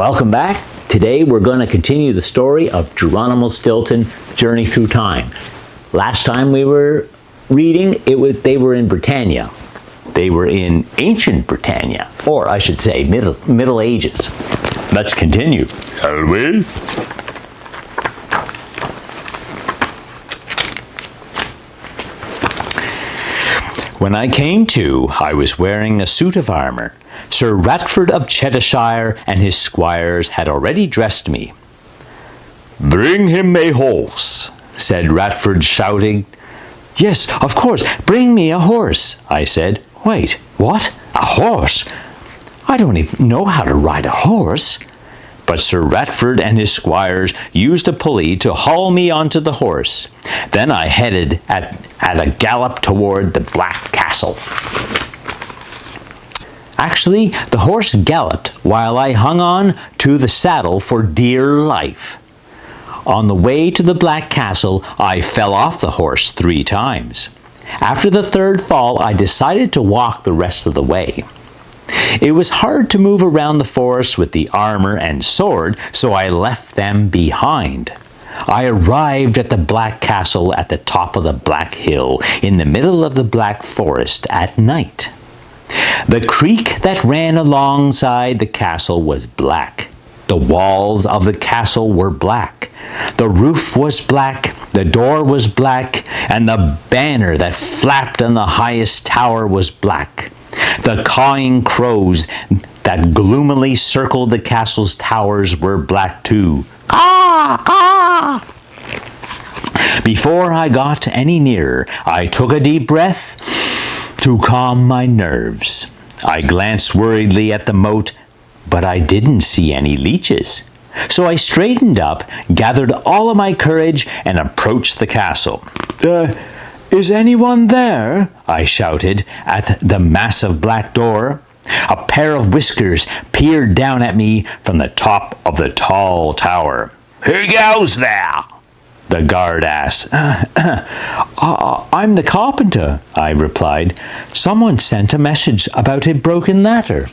Welcome back. Today we're going to continue the story of Geronimo Stilton, Journey Through Time. Last time we were reading, they were in Britannia. They were in ancient Britannia, or I should say Middle Ages. Let's continue, shall we? When I came to, I was wearing a suit of armour. Sir Ratford of Cheshire and his squires had already dressed me. "Bring him a horse," said Ratford, shouting. "Yes, of course, bring me a horse," I said. "Wait, what? A horse? I don't even know how to ride a horse." But Sir Ratford and his squires used a pulley to haul me onto the horse. Then I headed at a gallop toward the Black Castle. Actually, the horse galloped while I hung on to the saddle for dear life. On the way to the Black Castle, I fell off the horse 3 times. After the 3rd fall, I decided to walk the rest of the way. It was hard to move around the forest with the armor and sword, so I left them behind. I arrived at the Black Castle at the top of the Black Hill, in the middle of the Black Forest at night. The creek that ran alongside the castle was black. The walls of the castle were black. The roof was black, the door was black, and the banner that flapped on the highest tower was black. The cawing crows that gloomily circled the castle's towers were black too. Caw, caw! Before I got any nearer, I took a deep breath to calm my nerves. I glanced worriedly at the moat, but I didn't see any leeches. So I straightened up, gathered all of my courage, and approached the castle. Is anyone there?" I shouted at the massive black door. A pair of whiskers peered down at me from the top of the tall tower. "Who goes there?" the guard asked. I'm the carpenter," I replied. "Someone sent a message about a broken ladder."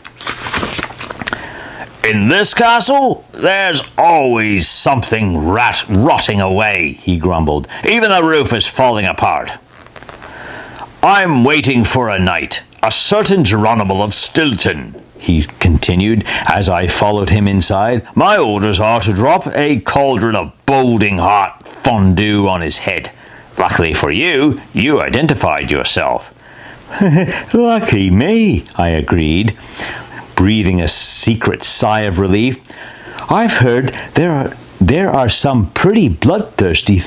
"In this castle, there's always something rotting away," he grumbled. "Even the roof is falling apart. I'm waiting for a knight, a certain Geronimo of Stilton," he continued as I followed him inside. "My orders are to drop a cauldron of boiling hot fondue on his head. Luckily for you, you identified yourself." "Lucky me," I agreed, breathing a secret sigh of relief. "I've heard there are some pretty bloodthirsty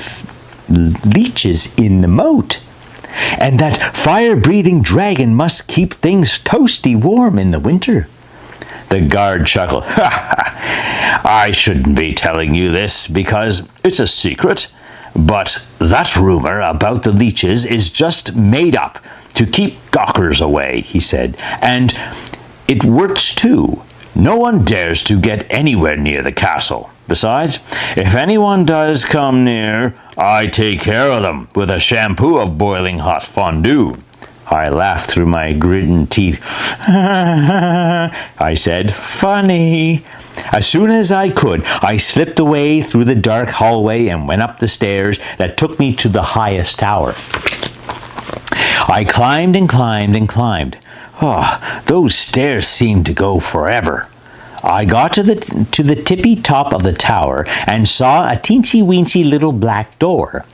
leeches in the moat, and that fire-breathing dragon must keep things toasty warm in the winter." The guard chuckled. "I shouldn't be telling you this because it's a secret, but that rumor about the leeches is just made up to keep gawkers away," he said. "And it works too. No one dares to get anywhere near the castle. Besides, if anyone does come near, I take care of them with a shampoo of boiling hot fondue." I laughed through my gritting teeth. I said, "Funny." As soon as I could, I slipped away through the dark hallway and went up the stairs that took me to the highest tower. I climbed and climbed and climbed. Oh, those stairs seemed to go forever. I got to the tippy top of the tower and saw a teensy-weensy little black door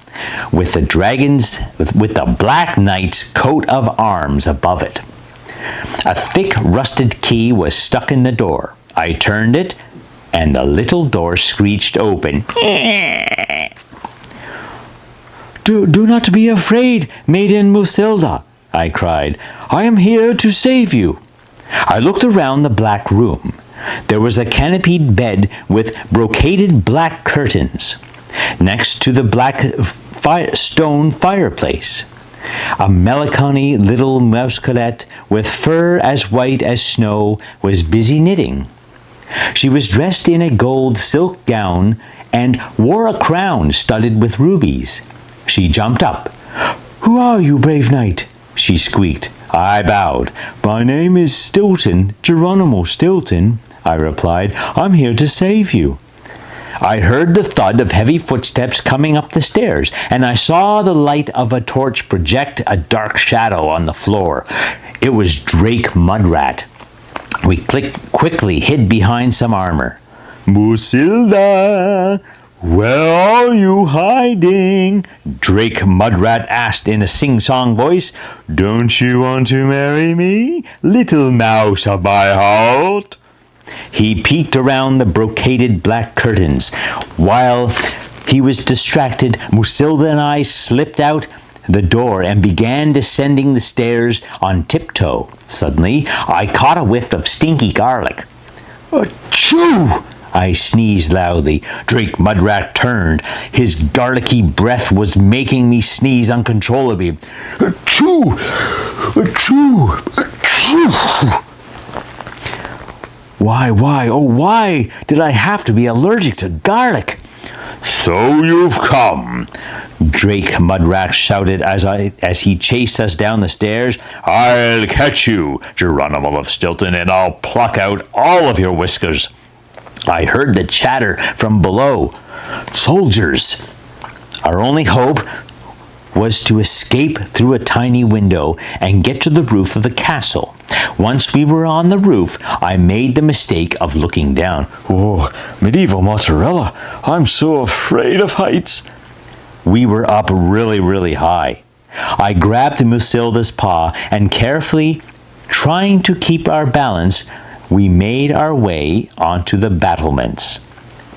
with the Black Knight's coat of arms above it. A thick rusted key was stuck in the door. I turned it, and the little door screeched open. Do not be afraid, Maiden Musilda," I cried. "I am here to save you." I looked around the black room. There was a canopied bed with brocaded black curtains. Next to the black stone fireplace, a melancholy little mousecolette with fur as white as snow was busy knitting. She was dressed in a gold silk gown and wore a crown studded with rubies. She jumped up. "Who are you, brave knight?" she squeaked. I bowed. "My name is Stilton, Geronimo Stilton," I replied. "I'm here to save you." I heard the thud of heavy footsteps coming up the stairs, and I saw the light of a torch project a dark shadow on the floor. It was Drake Mudrat. We quickly hid behind some armor. "Musilda, where are you hiding?" Drake Mudrat asked in a sing-song voice. "Don't you want to marry me, little mouse of my heart?" He peeked around the brocaded black curtains. While he was distracted, Musilda and I slipped out the door and began descending the stairs on tiptoe. Suddenly, I caught a whiff of stinky garlic. "Achoo!" I sneezed loudly. Drake Mudrat turned. His garlicky breath was making me sneeze uncontrollably. "Achoo! Achoo! Achoo!" Why did I have to be allergic to garlic? "So you've come," Drake Mudrat shouted as he chased us down the stairs. "I'll catch you, Geronimo of Stilton, and I'll pluck out all of your whiskers." I heard the chatter from below. Soldiers! Our only hope was to escape through a tiny window and get to the roof of the castle. Once we were on the roof, I made the mistake of looking down. "Oh, medieval mozzarella, I'm so afraid of heights." We were up really, really high. I grabbed Musilda's paw and carefully, trying to keep our balance, we made our way onto the battlements.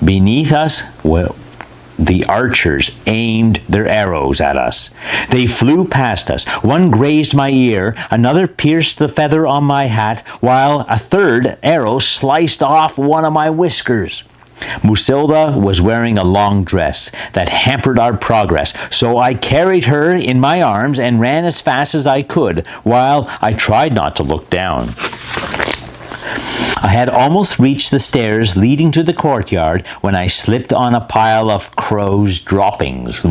Beneath us, the archers aimed their arrows at us. They flew past us. One grazed my ear, another pierced the feather on my hat, while a third arrow sliced off one of my whiskers. Musilda was wearing a long dress that hampered our progress, so I carried her in my arms and ran as fast as I could, while I tried not to look down. I had almost reached the stairs leading to the courtyard when I slipped on a pile of crow's droppings.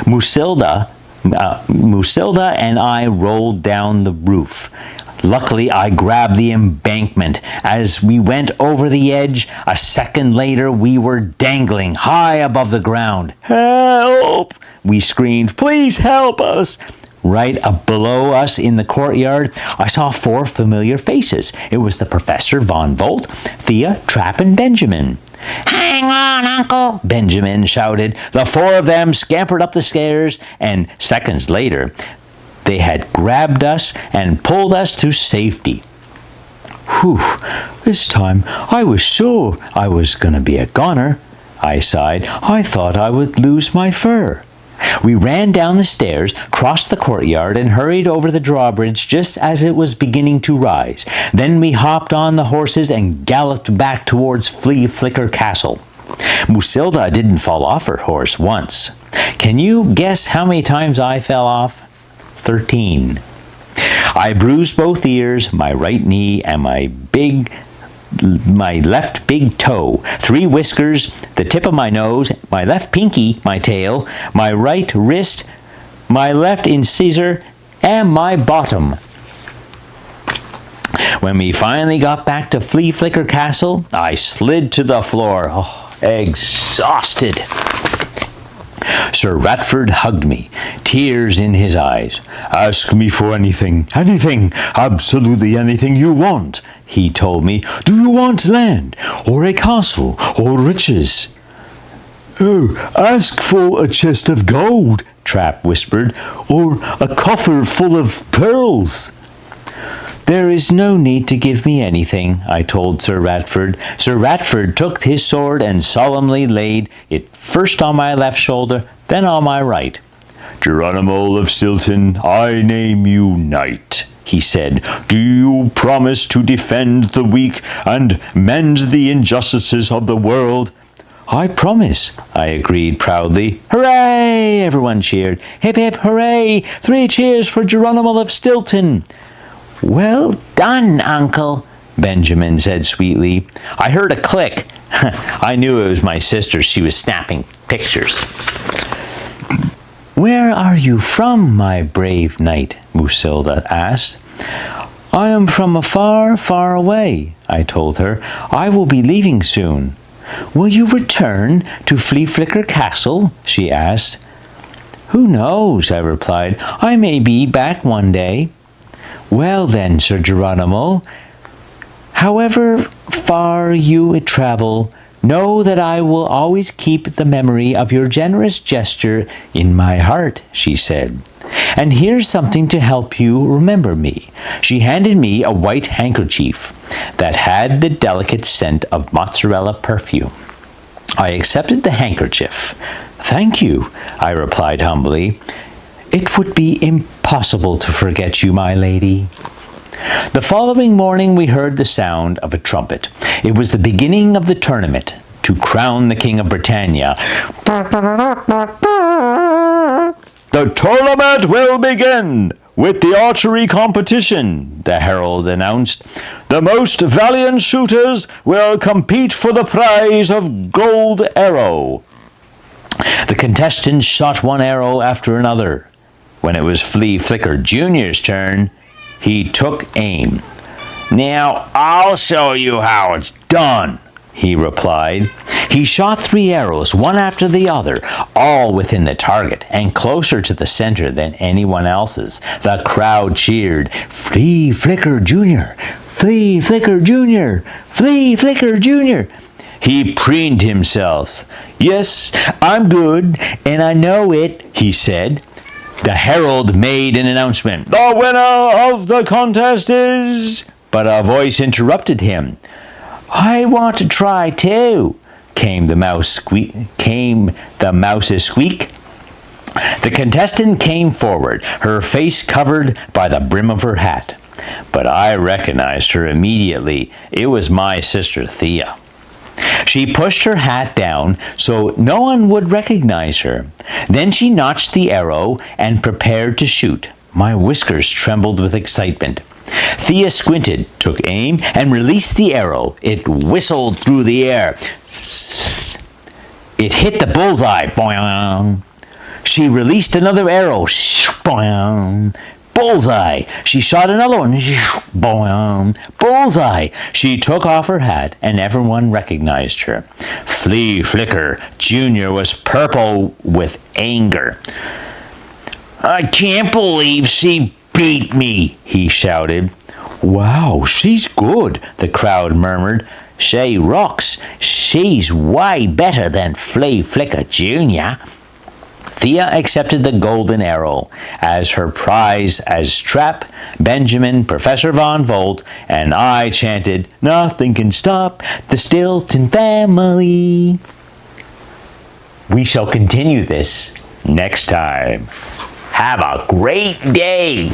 Musilda and I rolled down the roof. Luckily, I grabbed the embankment. As we went over the edge, a second later, we were dangling high above the ground. "Help!" we screamed. "Please help us!" Right up below us in the courtyard, I saw 4 familiar faces. It was the Professor Von Volt, Thea, Trap, and Benjamin. "Hang on, Uncle!" Benjamin shouted. The 4 of them scampered up the stairs, and seconds later, they had grabbed us and pulled us to safety. "Whew, this time I was sure I was going to be a goner," I sighed. "I thought I would lose my fur." We ran down the stairs, crossed the courtyard, and hurried over the drawbridge just as it was beginning to rise. Then we hopped on the horses and galloped back towards Flea Flicker Castle. Musilda didn't fall off her horse once. Can you guess how many times I fell off? 13. I bruised both ears, my right knee, and my left big toe, 3 whiskers, the tip of my nose, my left pinky, my tail, my right wrist, my left incisor, and my bottom. When we finally got back to Flea Flicker Castle, I slid to the floor, exhausted. Sir Ratford hugged me, tears in his eyes. "Ask me for anything, absolutely anything you want," he told me. "Do you want land, or a castle, or riches?" "Oh, ask for a chest of gold," Trap whispered, "or a coffer full of pearls." "There is no need to give me anything," I told Sir Ratford. Sir Ratford took his sword and solemnly laid it first on my left shoulder, then on my right. "Geronimo of Stilton, I name you knight," he said. "Do you promise to defend the weak and mend the injustices of the world?" "I promise," I agreed proudly. "Hooray!" everyone cheered. "Hip, hip, hooray! 3 cheers for Geronimo of Stilton!" "Well done, Uncle," Benjamin said sweetly. I heard a click. I knew it was my sister. She was snapping pictures. "Where are you from, my brave knight?" Musilda asked. "I am am from a far, far away," I told her. "I will be leaving soon." "Will you return to Flea Flicker Castle?" she asked. "Who knows?" I replied. "I may be back one day." "Well then, Sir Geronimo, however far you travel, know that I will always keep the memory of your generous gesture in my heart," she said. "And here's something to help you remember me." She handed me a white handkerchief that had the delicate scent of mozzarella perfume. I accepted the handkerchief. "Thank you," I replied humbly. "It would be impossible to forget you, my lady." The following morning we heard the sound of a trumpet. It was the beginning of the tournament to crown the King of Britannia. "The tournament will begin with the archery competition," the herald announced. "The most valiant shooters will compete for the prize of gold arrow." The contestants shot one arrow after another. When it was Flea Flicker Jr.'s turn, he took aim. "Now I'll show you how it's done," he replied. He shot 3 arrows, one after the other, all within the target and closer to the center than anyone else's. The crowd cheered, "Flea Flicker Jr., Flea Flicker Jr., Flea Flicker Jr." He preened himself. "Yes, I'm good, and I know it," he said. The herald made an announcement. "The winner of the contest is..." But a voice interrupted him. "I want to try too," came the mouse's squeak. The contestant came forward, her face covered by the brim of her hat. But I recognized her immediately. It was my sister Thea. She pushed her hat down so no one would recognize her. Then she notched the arrow and prepared to shoot. My whiskers trembled with excitement. Thea squinted, took aim, and released the arrow. It whistled through the air. It hit the bullseye. Boing. She released another arrow. Boing. Bullseye. She shot another one. Boing. Bullseye. She took off her hat, and everyone recognized her. Flea Flicker Jr. was purple with anger. "I can't believe she beat me," he shouted. "Wow, she's good," the crowd murmured. "She rocks. She's way better than Flea Flicker Jr." Thea accepted the golden arrow as her prize as Trap, Benjamin, Professor Von Volt, and I chanted, "Nothing can stop the Stilton family." We shall continue this next time. Have a great day.